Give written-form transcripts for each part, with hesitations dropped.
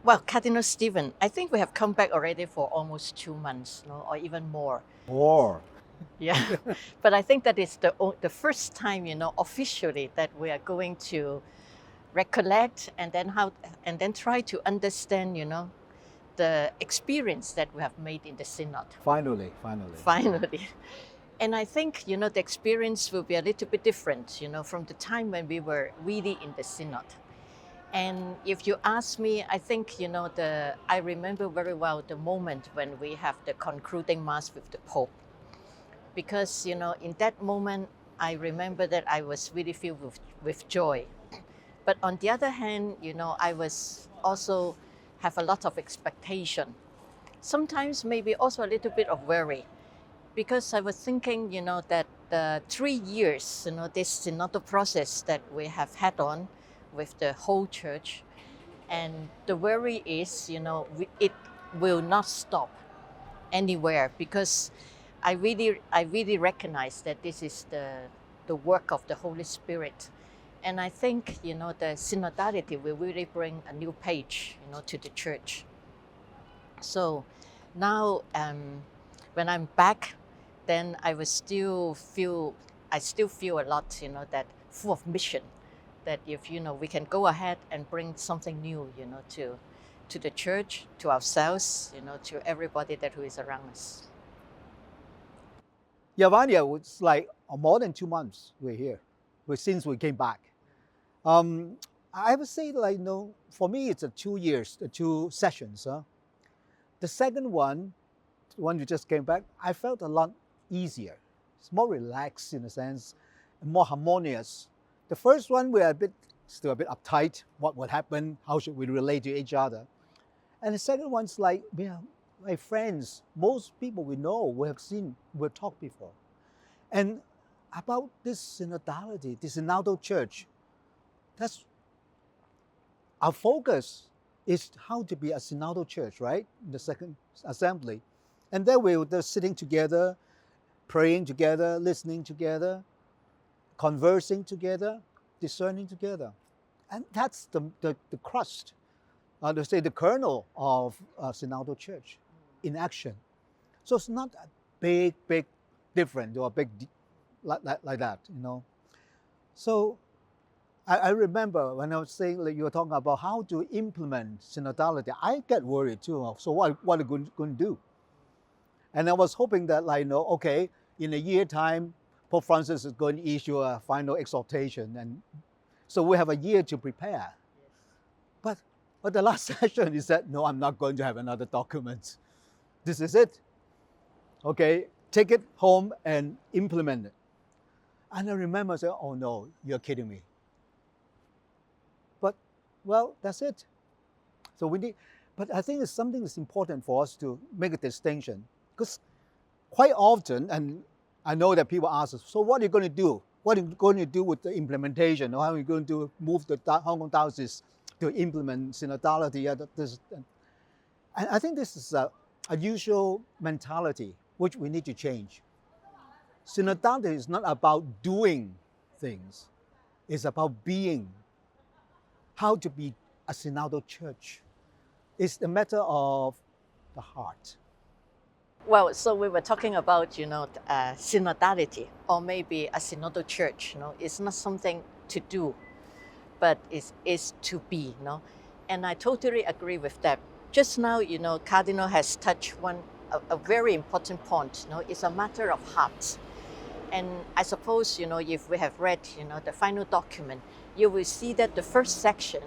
Well, Cardinal Stephen, I think we have come back already for almost 2 months, no, or even more. Or Yeah, but I think that is the first time, officially that we are going to recollect and then try to understand, the experience that we have made in the synod. finally. Finally. And I think, the experience will be a little bit different, from the time when we were really in the synod. And if you ask me, I think, I remember very well the moment when we have the concluding mass with the Pope. Because, in that moment, I remember that I was really filled with joy. But on the other hand, I was also have a lot of expectation. Sometimes maybe also a little bit of worry. Because I was thinking, that the 3 years, this synodal process that we have had on with the whole church, and the worry is, it will not stop anywhere because I really recognize that this is the work of the Holy Spirit. And I think, the synodality will really bring a new page, to the church. So now, when I'm back, then I still feel a lot, that full of mission, that if, we can go ahead and bring something new, to the church, to ourselves, to everybody who is around us. Yeah, Vanya, it's like more than 2 months we're here, since we came back. I would say, for me, it's 2 years, 2 sessions. The second one, when you just came back, I felt a lot easier. It's more relaxed in a sense, more harmonious. The first one, we're still a bit uptight. What would happen? How should we relate to each other? And the second one's like, my friends, most people we know, we have seen, we've talked before. And about this synodality, this Synodal Church, that's our focus is how to be a Synodal Church, right? In the second assembly. And then we were just sitting together, praying together, listening together, conversing together, discerning together. And that's the crust, the kernel of Synodal Church in action. So it's not a big different or big like that, So I remember when I was saying, you were talking about how to implement synodality, I get worried too. So what are we going to do? And I was hoping that, okay, in a year time, Pope Francis is going to issue a final exhortation, and so we have a year to prepare. Yes. But the last session, he said, no, I'm not going to have another document. This is it. Okay, take it home and implement it. And I remember saying, oh no, you're kidding me. But, well, that's it. So but I think it's something that's important for us to make a distinction. Because quite often, and I know that people ask us, so what are you going to do? What are you going to do with the implementation? Or how are you going to move the Hong Kong diocese to implement synodality? And I think this is a usual mentality which we need to change. Synodality is not about doing things. It's about being. How to be a synodal church. It's a matter of the heart. Well, so we were talking about, synodality, or maybe a synodal church. It's not something to do, but it's to be. And I totally agree with that. Just now, Cardinal has touched a very important point. It's a matter of heart. And I suppose, if we have read, the final document, you will see that the first section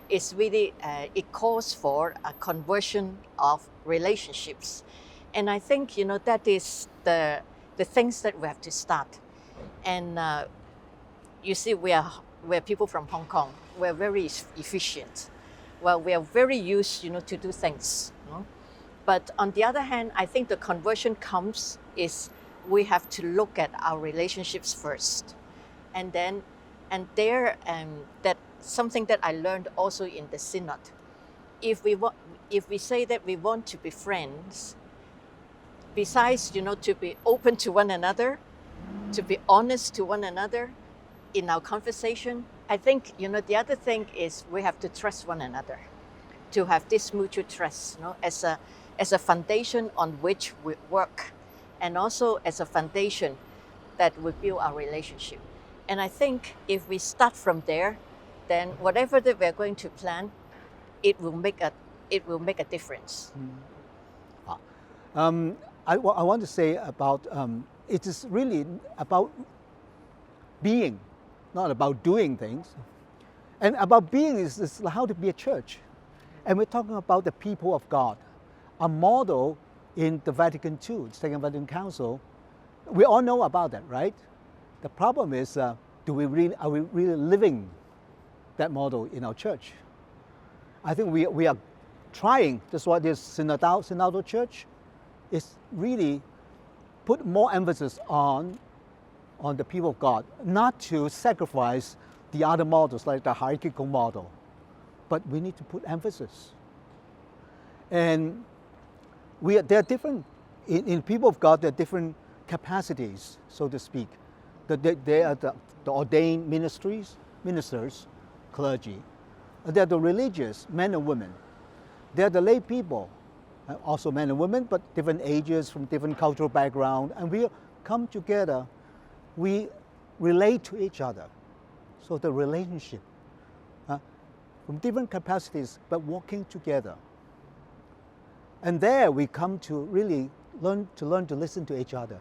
is really, it calls for a conversion of relationships. And I think, that is the things that we have to start. And you see, we're people from Hong Kong. We're very efficient. Well, we are very used, to do things. But on the other hand, I think the conversion is we have to look at our relationships first. And that something that I learned also in the synod. If we say that we want to be friends, besides, to be open to one another, to be honest to one another in our conversation, I think, the other thing is we have to trust one another, to have this mutual trust, as a foundation on which we work, and also as a foundation that we build our relationship. And I think if we start from there, then whatever that we're going to plan, it will make a difference. I want to say about it is really about being, not about doing things. And about being is how to be a church. And we're talking about the people of God, a model in the Vatican II, the Second Vatican Council. We all know about that, right? The problem is, are we really living that model in our church? I think we are trying. That's what this Synodal Church is really put more emphasis on the people of God, not to sacrifice the other models like the hierarchical model, but we need to put emphasis. And there are different, in people of God, there are different capacities, so to speak. They are the ordained ministers, clergy. They are the religious, men and women. They are the lay people, also men and women, but different ages, from different cultural background. And we come together, we relate to each other. So the relationship, from different capacities, but working together. And there we come to really learn to listen to each other.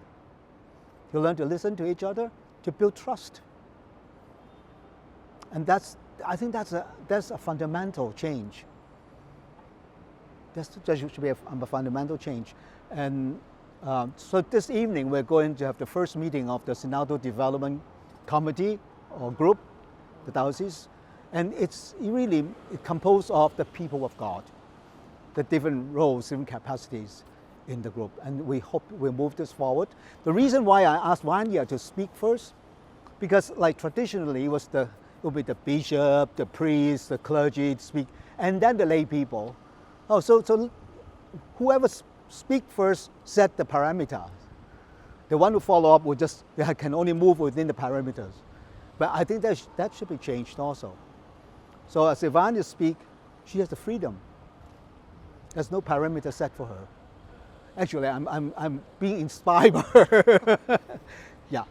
To learn to listen to each other, to build trust. And I think that's a fundamental change. That should be a fundamental change. And so this evening we're going to have the first meeting of the Synodal Development Committee or group, the diocese. And it's really composed of the people of God, the different roles, different capacities in the group. And we hope we'll move this forward. The reason why I asked Vanya to speak first, because like traditionally it will be the bishop, the priest, the clergy to speak, and then the lay people. Oh, so whoever speak first set the parameters. The one who follow up can only move within the parameters. But I think that should be changed also. So as Ivania speak, she has the freedom. There's no parameter set for her. Actually, I'm being inspired by her. Yeah.